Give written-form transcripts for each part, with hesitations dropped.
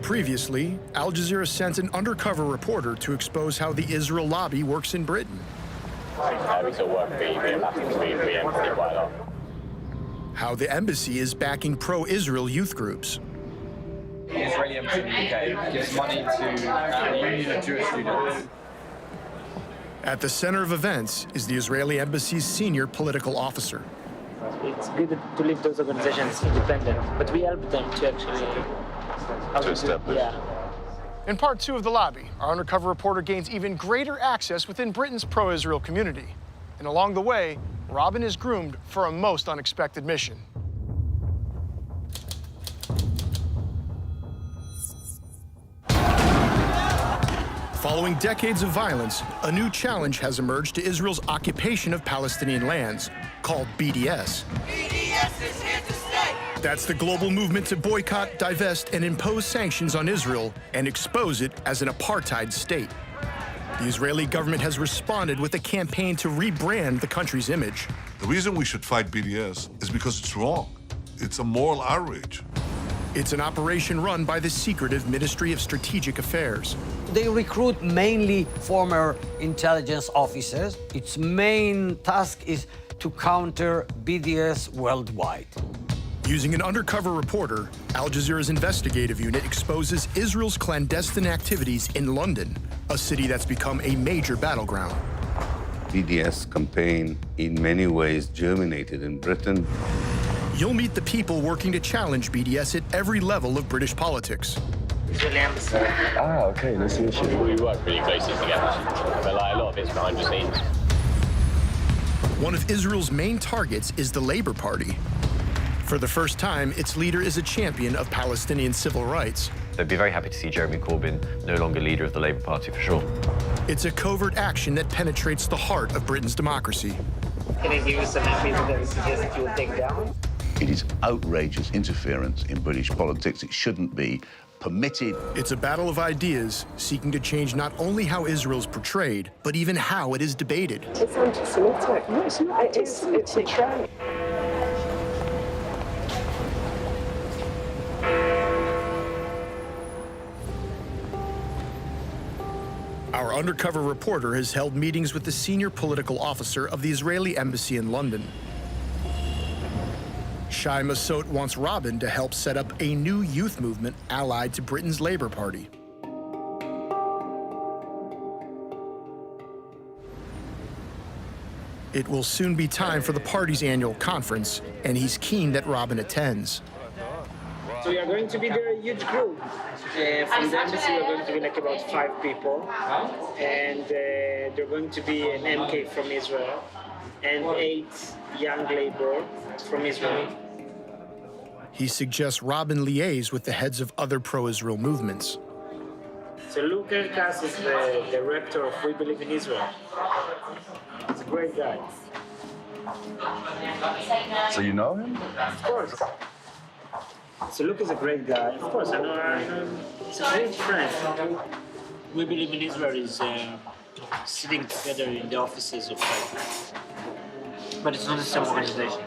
Previously, Al Jazeera sent an undercover reporter to expose how the Israel lobby works in Britain. We still work with the embassy quite a lot. How the embassy is backing pro-Israel youth groups. The Israeli embassy in the UK gives money to the Union of Jewish Students. At the center of events is the Israeli embassy's senior political officer. It's good to leave those organizations independent, but we help them to actually... To establish. Yeah. In part two of The Lobby, our undercover reporter gains even greater access within Britain's pro-Israel community. And along the way, Robin is groomed for a most unexpected mission. Following decades of violence, a new challenge has emerged to Israel's occupation of Palestinian lands, called BDS. BDS is here to stay! That's the global movement to boycott, divest, and impose sanctions on Israel and expose it as an apartheid state. The Israeli government has responded with a campaign to rebrand the country's image. The reason we should fight BDS is because it's wrong. It's a moral outrage. It's an operation run by the secretive Ministry of Strategic Affairs. They recruit mainly former intelligence officers. Its main task is to counter BDS worldwide. Using an undercover reporter, Al Jazeera's investigative unit exposes Israel's clandestine activities in London, a city that's become a major battleground. BDS campaign in many ways germinated in Britain. You'll meet the people working to challenge BDS at every level of British politics. Israeli embassy. Ah, okay, nice to meet you. We work really closely together, but like a lot of it's behind the scenes. One of Israel's main targets is the Labour Party. For the first time, its leader is a champion of Palestinian civil rights. They'd be very happy to see Jeremy Corbyn no longer leader of the Labour Party, for sure. It's a covert action that penetrates the heart of Britain's democracy. Can I give you some MPs that you suggest you will take down? It is outrageous interference in British politics. It shouldn't be permitted. It's a battle of ideas seeking to change not only how Israel's portrayed, but even how it is debated. It's anti-Semitic. No, it's not. It's a trend. Our undercover reporter has held meetings with the senior political officer of the Israeli embassy in London. Shai Massoud wants Robin to help set up a new youth movement allied to Britain's Labour Party. It will soon be time for the party's annual conference, and he's keen that Robin attends. So we are going to be there a huge group. From the embassy, we're going to be like about 5 people. And they're going to be an MK from Israel and 8 young labor from Israel. He suggests Robin liaise with the heads of other pro-Israel movements. So Luke Erkas is the director of We Believe in Israel. He's a great guy. So you know him? Of course. So Luke is a great guy. Of course, I know. He's a great friend. We Believe in Israel is sitting together in the offices of but it's not the same organization.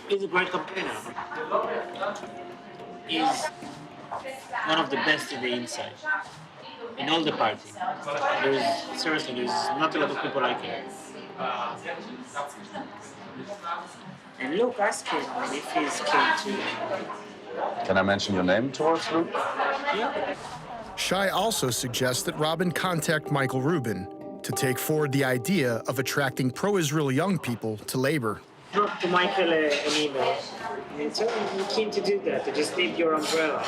He's a great campaigner. He's one of the best in the inside, in all the party. Seriously, there's not a lot of people like him. And Luke asked him if he's keen to. Can I mention your name towards Luke? Yeah. Shai also suggests that Robin contact Michael Rubin to take forward the idea of attracting pro-Israel young people to Labour. Drop to Michael an email. And so I'm keen to do that. I just need your umbrella.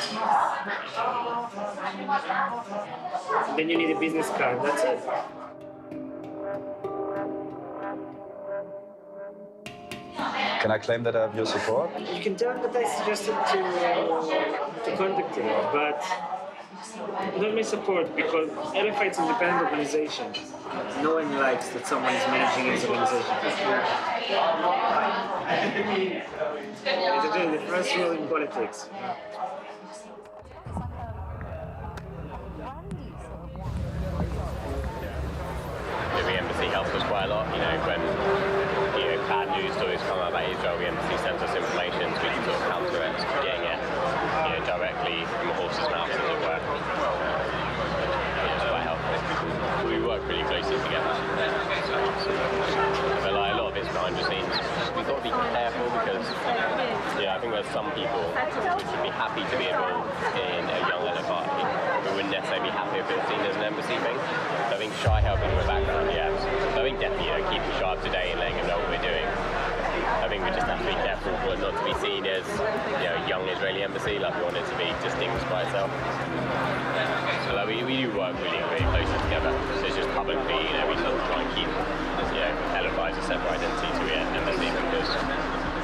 And then you need a business card. That's it. Can I claim that I have your support? You can tell him that I suggested to contact him, but not my support because LFI is an independent organization. No one likes that someone is managing his organization. It's actually the first rule in politics. The embassy helped us quite a lot, when bad news stories come out about Israel, the embassy sends us information so we can sort of counter it, getting it directly from a horse's mouth, as it were. It's quite helpful. We work really closely together. But like, a lot of it's behind the scenes. We've got to be careful because I think there's some people which would be happy to be involved in a young LFI who wouldn't necessarily be happy if it was seen as an embassy thing. So I think Shy helping with background, yes. So I think definitely keeping Shy up to date and letting him know what we're doing. I think we just have to be careful for it not to be seen as a young Israeli embassy, like we want it to be distinguished by itself. So like, we do work really, really closely together. So it's just publicly, we sort of try and keep LFI as a separate identity to the embassy because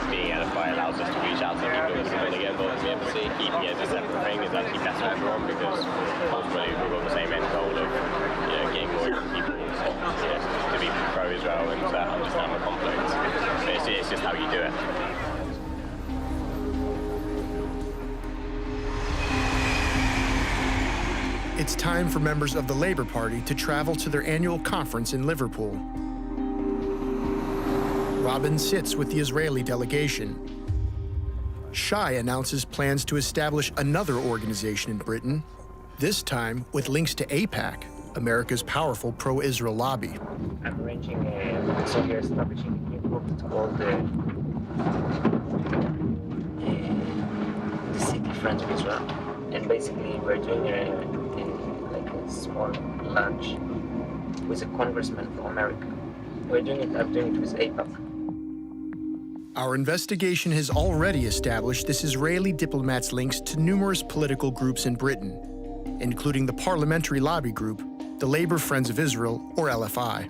being LFI allows us to reach out to people who wouldn't want to get involved in the embassy. Keeping it as a separate thing is actually better for everyone because ultimately we've got the same end goal of getting more young people to be pro-Israel and understand the conflict. So it's just how you do it. It's time for members of the Labour Party to travel to their annual conference in Liverpool. Robin sits with the Israeli delegation. Shai announces plans to establish another organization in Britain, this time with links to AIPAC, America's powerful pro-Israel lobby. I'm arranging so we're establishing a new group. It's called the City Friends of Israel. And basically we're doing like a small lunch with a congressman from America. I'm doing it with AIPAC. Our investigation has already established this Israeli diplomat's links to numerous political groups in Britain, including the parliamentary lobby group, the Labour Friends of Israel, or LFI.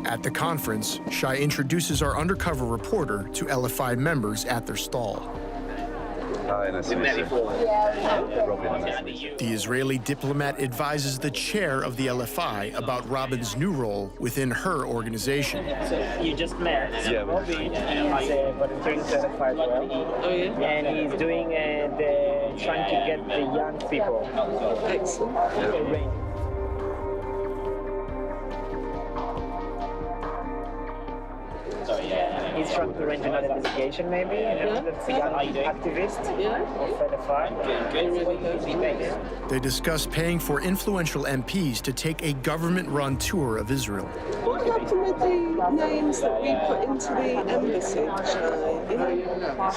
At the conference, Shai introduces our undercover reporter to LFI members at their stall. The Israeli diplomat advises the chair of the LFI about Robin's new role within her organization. So you just met. Yeah. Robin is volunteering to LFI as well. Oh, yeah? And he's doing trying to get the young people. Excellent. Yeah. He's trying to arrange another investigation, maybe. That's a young activist of LFI. They discuss paying for influential MPs to take a government-run tour of Israel. What happened with the names that we put into the embassy?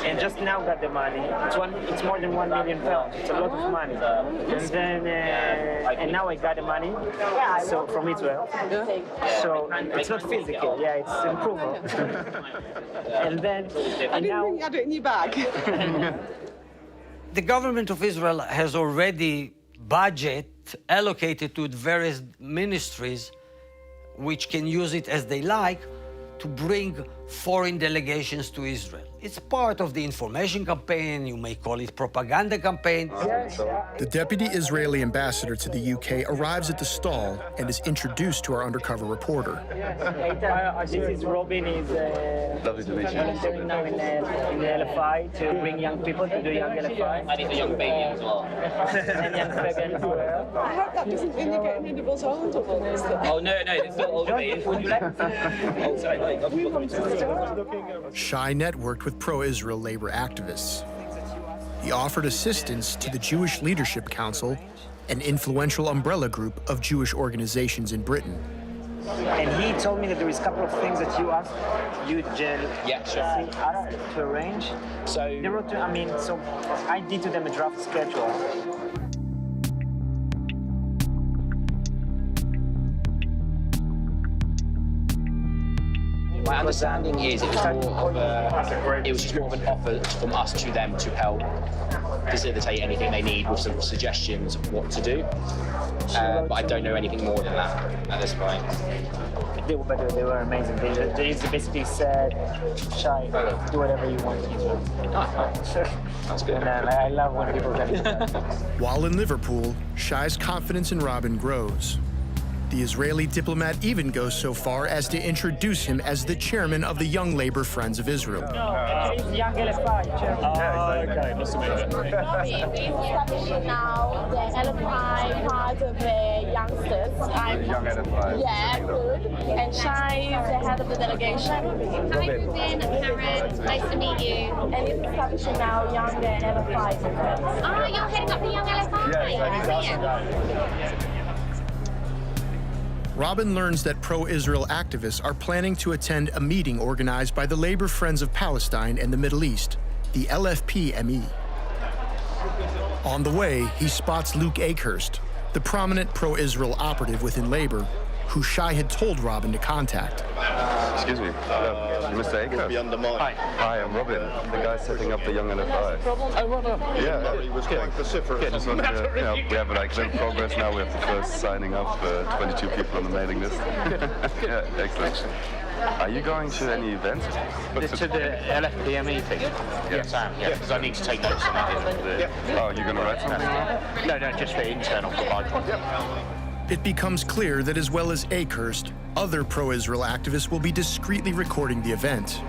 And just now got the money. It's more than £1 million. It's a lot of money. And then and now I got the money. So from Israel. So it's not physical. Yeah, it's improvement. And then I didn't think you had it in your bag. The government of Israel has already budget allocated to various ministries which can use it as they like to bring foreign delegations to Israel. It's part of the information campaign, you may call it propaganda campaign. The deputy Israeli ambassador to the UK arrives at the stall and is introduced to our undercover reporter. This is Robin. He's volunteering now in the LFI to bring young people to do young LFI. And he's a young baby as well. And young baby as well. I hope that doesn't mean you're getting rid of us older ones. Oh, no, it's not older baby. Would you like? Oh, sorry. Shai networked with pro-Israel labor activists. He offered assistance to the Jewish Leadership Council, an influential umbrella group of Jewish organizations in Britain. And he told me that there is a couple of things that you asked Jill to arrange. So they wrote so I did to them a draft schedule. My understanding is it was just more of an offer from us to them to help facilitate anything they need with some suggestions of what to do. But I don't know anything more than that at this point. They were amazing. They basically said, Shai, do whatever you want to do. That's good. And I love when people do that. While in Liverpool, Shai's confidence in Robin grows. The Israeli diplomat even goes so far as to introduce him as the chairman of the Young Labor Friends of Israel. It's Young LFI, chairman. Okay, nice to meet you. Establishing now the LFI part of the youngsters. I'm Young LFI. Yeah, good. And Shai is the head of the delegation. Hi, Ruben. Karen. Nice to meet you. And it's establishing now Young LFI. Oh, you're heading up the Young LFI. Yes, Robin learns that pro-Israel activists are planning to attend a meeting organized by the Labor Friends of Palestine and the Middle East, the LFP-ME. On the way, he spots Luke Akehurst, the prominent pro-Israel operative within Labor, who Shai had told Robin to contact. Excuse me, Mr. Akehurst. Hi, I'm Robin, the guy setting up the Young LFI. Oh, Robin. Yeah, he was quite vociferous. Just wanted to, we have like little progress now. We have the first signing up, 22 people on the mailing list. Yeah, excellent. Are you going to any events? To the LFPME thing? Yes, I am, yeah, because I need to take notes on it. Oh, you're going to write something? No, just for internal provide. It becomes clear that as well as Akehurst, other pro-Israel activists will be discreetly recording the event.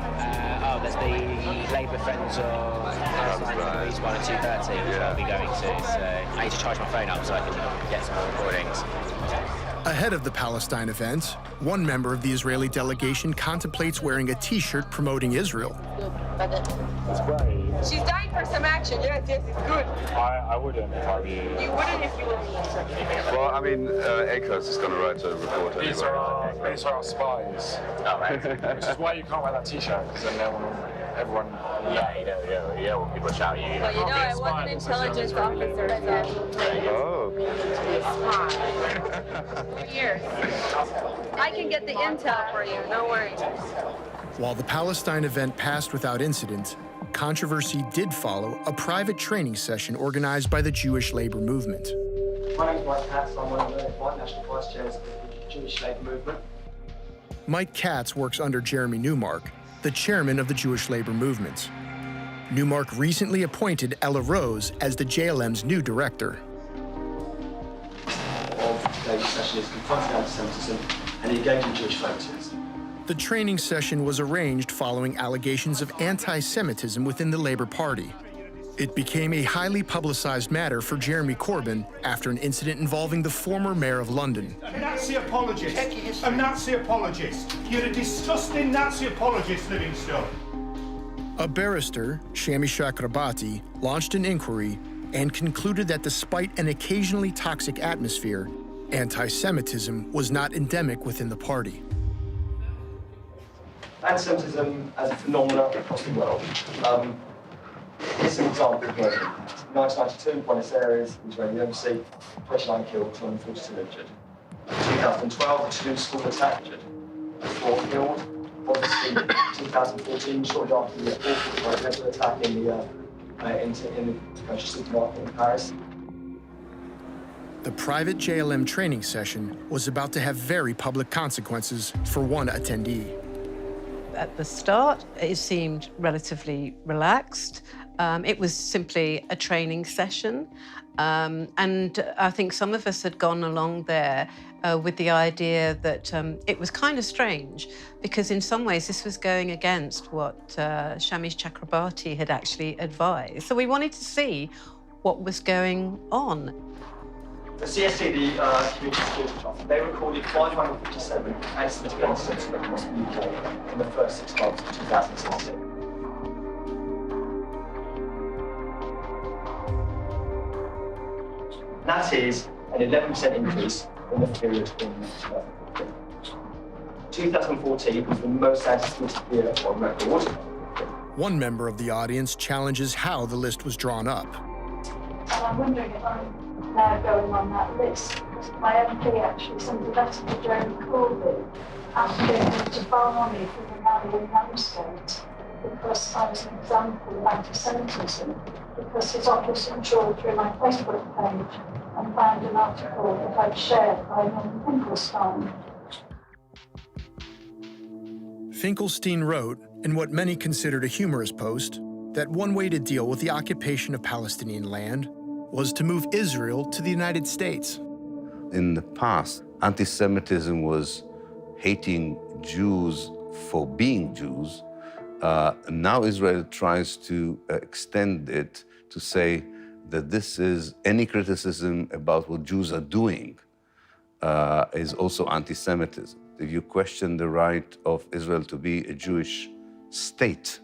There's the Labour Friends of Palestine East 1 and 230, which I'll be going to. So I need to charge my phone up so I can get some more recordings. Ahead of the Palestine event, one member of the Israeli delegation contemplates wearing a T-shirt promoting Israel. That's great. She's dying for some action. Yes, it's good. I wouldn't if I were you. You wouldn't if you were me. Well, I mean, Akehurst is going to write a report anyway. These are our spies. Oh, right. Which is why you can't wear that T-shirt, because then everyone... Yeah, when people shout at you. Well, you know, I was an intelligence officer, so... Oh. For years. I can get the intel for you, no worries. While the Palestine event passed without incident, controversy did follow a private training session organized by the Jewish labor movement. My name's Mike Katz. I'm one of the White National Vice Chairs of the Jewish Labour Movement. Mike Katz works under Jeremy Newmark, the chairman of the Jewish labor movement. Newmark recently appointed Ella Rose as the JLM's new director. Of today's session is confronting anti-Semitism and engaging Jewish voters. The training session was arranged following allegations of anti-Semitism within the Labour Party. It became a highly publicized matter for Jeremy Corbyn after an incident involving the former mayor of London. A Nazi apologist. A Nazi apologist. You're a disgusting Nazi apologist, Livingstone. A barrister, Shami Chakrabarti, launched an inquiry and concluded that despite an occasionally toxic atmosphere, anti-Semitism was not endemic within the party. Anti-Semitism as a phenomenon across the world. Here's some examples. 1992, Buenos Aires, Israeli embassy, 29 killed, 242 injured. 2012, the Toulouse school attack, 4 killed. Obviously, 2014, shortly after the awful attack in the supermarket in Paris. The private JLM training session was about to have very public consequences for one attendee. At the start, it seemed relatively relaxed. It was simply a training session. And I think some of us had gone along there with the idea that it was kind of strange because in some ways this was going against what Shami Chakrabarti had actually advised. So we wanted to see what was going on. The CSC, the Community Security Trust, they recorded 557 anti-Semitic incidents across the UK in the first 6 months of 2016. That is an 11% increase in the period in 2014. 2014 was the most anti-Semitic year on record. One member of the audience challenges how the list was drawn up. I'm wondering if I'm now going on that list, because my MP actually sent a letter to Jeremy Corbyn asking him to bar me from the rally in Ramsgate because I was an example of anti-Semitism, because his office enjoyed through my Facebook page and found an article that I'd shared by Norman Finkelstein. Finkelstein wrote, in what many considered a humorous post, that one way to deal with the occupation of Palestinian land was to move Israel to the United States. In the past, anti-Semitism was hating Jews for being Jews. Now Israel tries to extend it to say that this is any criticism about what Jews are doing is also anti-Semitism. If you question the right of Israel to be a Jewish state,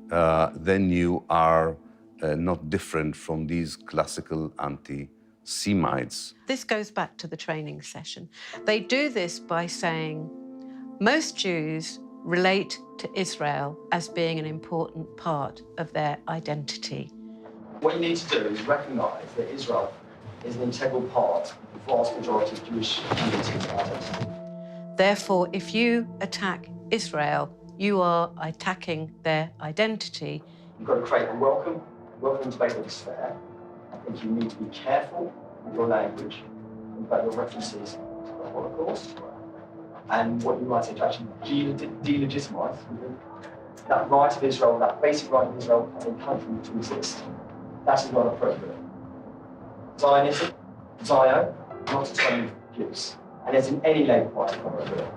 then you are not different from these classical anti-Semites. This goes back to the training session. They do this by saying most Jews relate to Israel as being an important part of their identity. What you need to do is recognise that Israel is an integral part of the vast majority of Jewish communities and identity. Therefore, if you attack Israel, you are attacking their identity. You've got to create a welcome debate that is fair. I think you need to be careful with your language and about your references to the Holocaust and what you might say to actually delegitimise that right of Israel, that basic right of Israel as a country to exist. That is not appropriate. Zionism, Zion, not a term of Jews, and as in any Labour Party appropriate.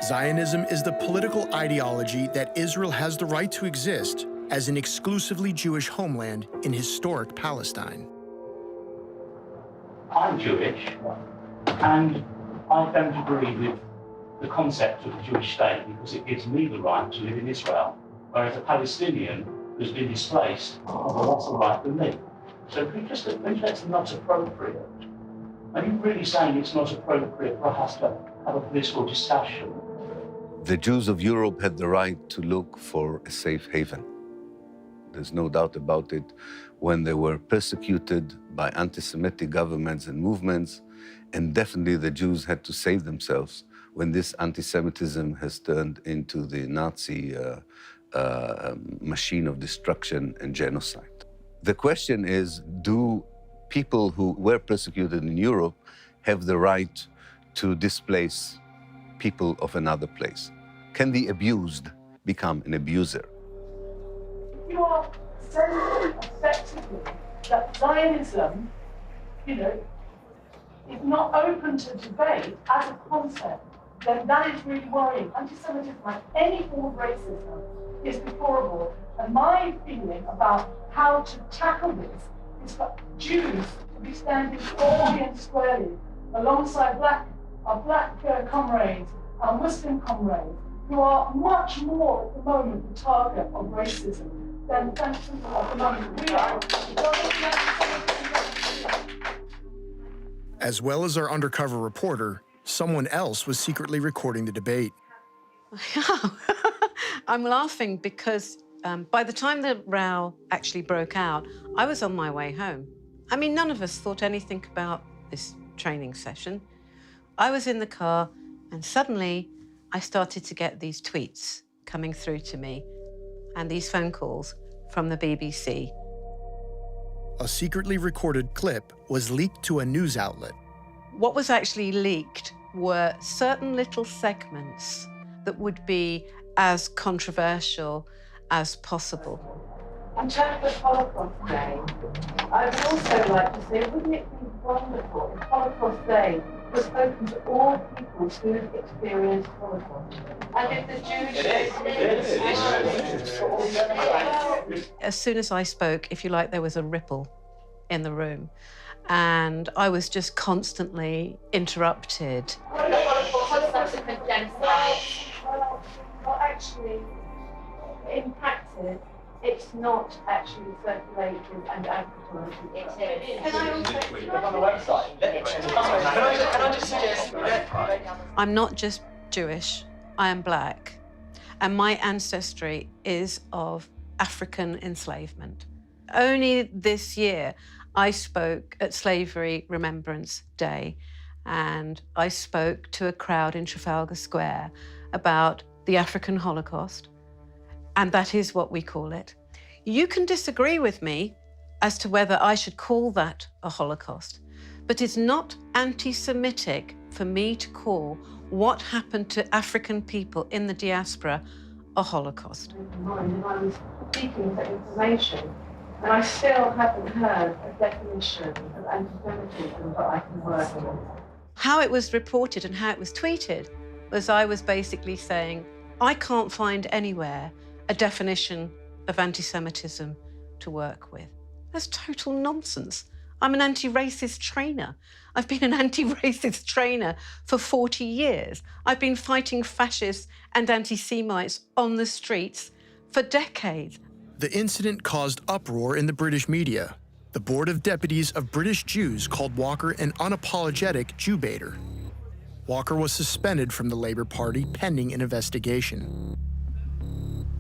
Zionism is the political ideology that Israel has the right to exist as an exclusively Jewish homeland in historic Palestine. I'm Jewish, and I don't agree with the concept of the Jewish state because it gives me the right to live in Israel, whereas a Palestinian who's been displaced has less a right than me. So can you just think that's not appropriate? Are you really saying it's not appropriate for us to have a political discussion? The Jews of Europe had the right to look for a safe haven. There's no doubt about it. When they were persecuted by anti-Semitic governments and movements, and definitely the Jews had to save themselves when this anti-Semitism has turned into the Nazi machine of destruction and genocide. The question is, do people who were persecuted in Europe have the right to displace people of another place? Can the abused become an abuser? You are saying effectively that Zionism, is not open to debate as a concept, then that is really worrying. Anti-Semitism, like any form of racism, is deplorable. And my feeling about how to tackle this is for Jews to be standing boldly and squarely alongside our black comrades, our Muslim comrades, who are much more at the moment the target of racism than people at the moment we are. As well as our undercover reporter, someone else was secretly recording the debate. I'm laughing because by the time the row actually broke out, I was on my way home. I mean, none of us thought anything about this training session. I was in the car and suddenly I started to get these tweets coming through to me and these phone calls from the BBC. A secretly recorded clip was leaked to a news outlet. What was actually leaked were certain little segments that would be as controversial as possible. In terms of Holocaust Day, I would also like to say, wouldn't it be wonderful if Holocaust Day was open to all people who've experienced Holocaust? And if the Jews... As soon as I spoke, if you like, there was a ripple in the room. And I was just constantly interrupted. Well, actually, in practice, it's not actually circulated and advertised. It is. Can I also... on the website? Can I just suggest... I'm not just Jewish, I am black. And my ancestry is of African enslavement. Only this year, I spoke at Slavery Remembrance Day, and I spoke to a crowd in Trafalgar Square about the African Holocaust, and that is what we call it. You can disagree with me as to whether I should call that a Holocaust, but it's not anti-Semitic for me to call what happened to African people in the diaspora a Holocaust. And I was seeking for information And I still haven't heard a definition of anti-Semitism that I can work with. How it was reported and how it was tweeted was I was basically saying, I can't find anywhere a definition of anti-Semitism to work with. That's total nonsense. I'm an anti-racist trainer. I've been an anti-racist trainer for 40 years. I've been fighting fascists and anti-Semites on the streets for decades. The incident caused uproar in the British media. The Board of Deputies of British Jews called Walker an unapologetic Jew baiter. Walker was suspended from the Labour Party pending an investigation.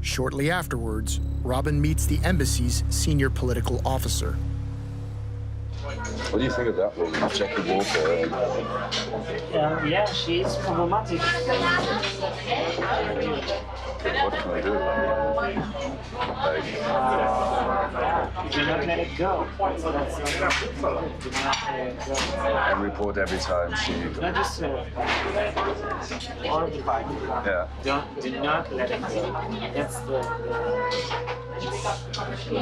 Shortly afterwards, Robin meets the embassy's senior political officer. What do you think of that woman, Jackie Walker? Yeah, she's problematic. What can I do? Do not let it go. And report every time she... Not just horrified. Yeah. Do not let it go. That's the key.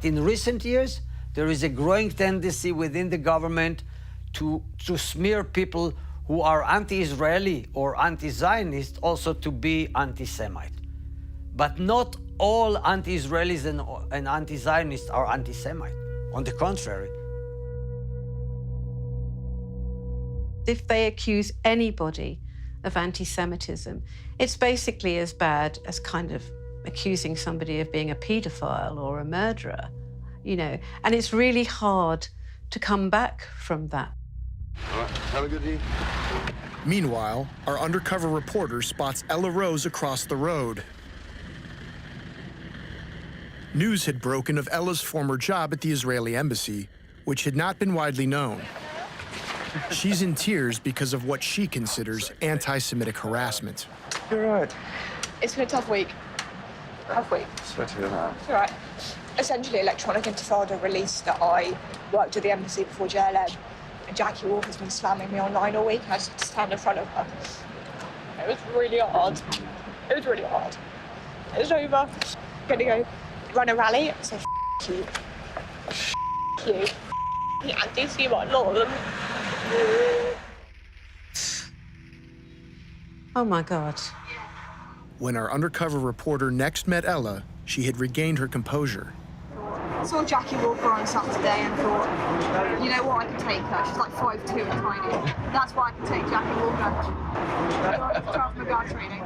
In recent years, there is a growing tendency within the government to smear people who are anti-Israeli or anti-Zionist also to be anti-Semite. But not all anti-Israelis and anti-Zionists are anti-Semite. On the contrary. If they accuse anybody of anti-Semitism, it's basically as bad as kind of accusing somebody of being a paedophile or a murderer, you know, and it's really hard to come back from that. All right, have a good day. Meanwhile, our undercover reporter spots Ella Rose across the road. News had broken of Ella's former job at the Israeli embassy, which had not been widely known. She's in tears because of what she considers anti-Semitic harassment. You're right. It's been a tough week. Sorry to hear that. It's all right. Essentially, Electronic Intifada released that I worked at the embassy before JLM, and Jackie Walker's been slamming me online all week, and I just had to stand in front of her. It was really hard. It was over. I'm gonna go run a rally, so you. You. The anti-Semite lot of them. Oh my God. When our undercover reporter next met Ella, she had regained her composure. I saw Jackie Walker on Saturday and thought, you know what, I can take her. She's like 5'2" and tiny. That's why I can take Jackie Walker. Charles McGrath training.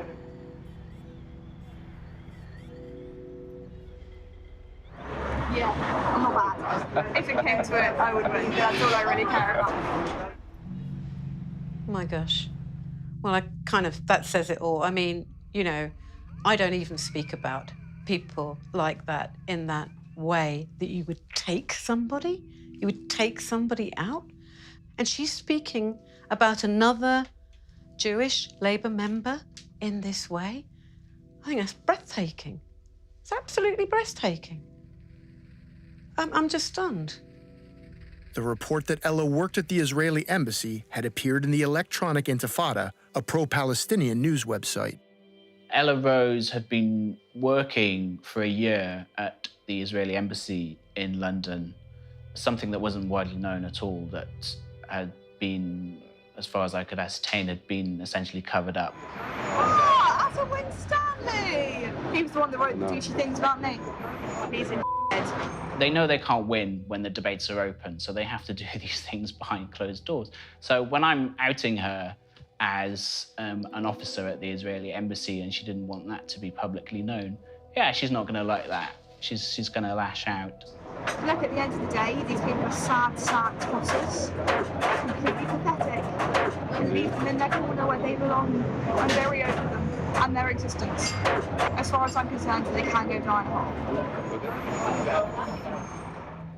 Yeah, I'm not bad. If it came to it, I would win. That's all I really care about. Oh my gosh. Well, that says it all. I mean, you know, I don't even speak about people like that in that way, that you would take somebody out. And she's speaking about another Jewish Labour member in this way. I think that's breathtaking. It's absolutely breathtaking. I'm just stunned. The report that Ella worked at the Israeli embassy had appeared in the Electronic Intifada, a pro-Palestinian news website. Ella Rose had been working for a year at the Israeli embassy in London, something that wasn't widely known at all, that had been, as far as I could ascertain, had been essentially covered up. Ah, that's a Winstanley! He was the one that wrote the douchey things about me. He's in bed. They know they can't win when the debates are open, so they have to do these things behind closed doors. So when I'm outing her as an officer at the Israeli embassy and she didn't want that to be publicly known, yeah, she's not going to like that. She's going to lash out. Look, at the end of the day, these people are sad tosses. Completely pathetic. And leave them in their corner where they belong. I'm very over them and their existence. As far as I'm concerned, they can go down a hole.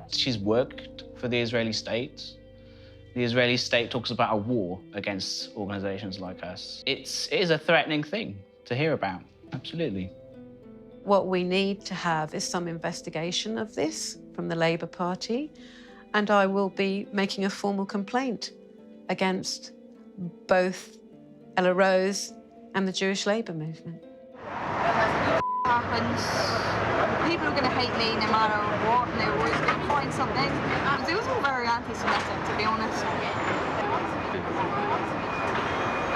She's worked for the Israeli state. The Israeli state talks about a war against organizations like us. It is a threatening thing to hear about, absolutely. What we need to have is some investigation of this from the Labour Party, and I will be making a formal complaint against both Ella Rose and the Jewish Labour movement. Happens. people are going to hate me no matter what, and they're always going to find something. It was all very anti-Semitic, to be honest.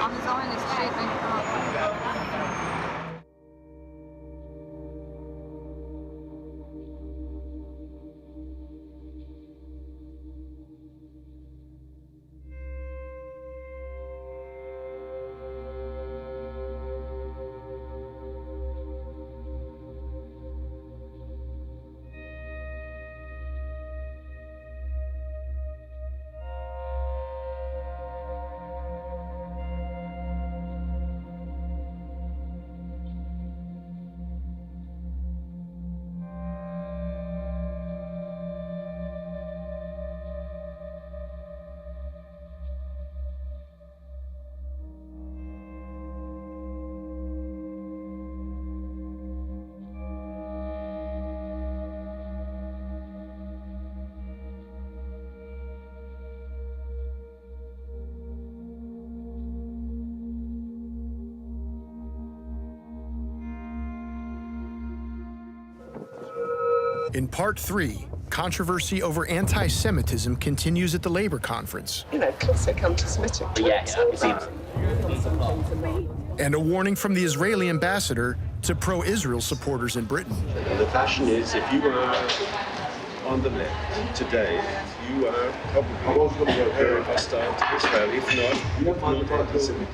I'm a Zionist, too, thank God. In part 3, controversy over anti-Semitism continues at the Labour conference. You know, classic anti-Semitic. And a warning from the Israeli ambassador to pro-Israel supporters in Britain. The fashion is, if you were on the left today, you are probably very hostile to Israel, if not anti-Semitic.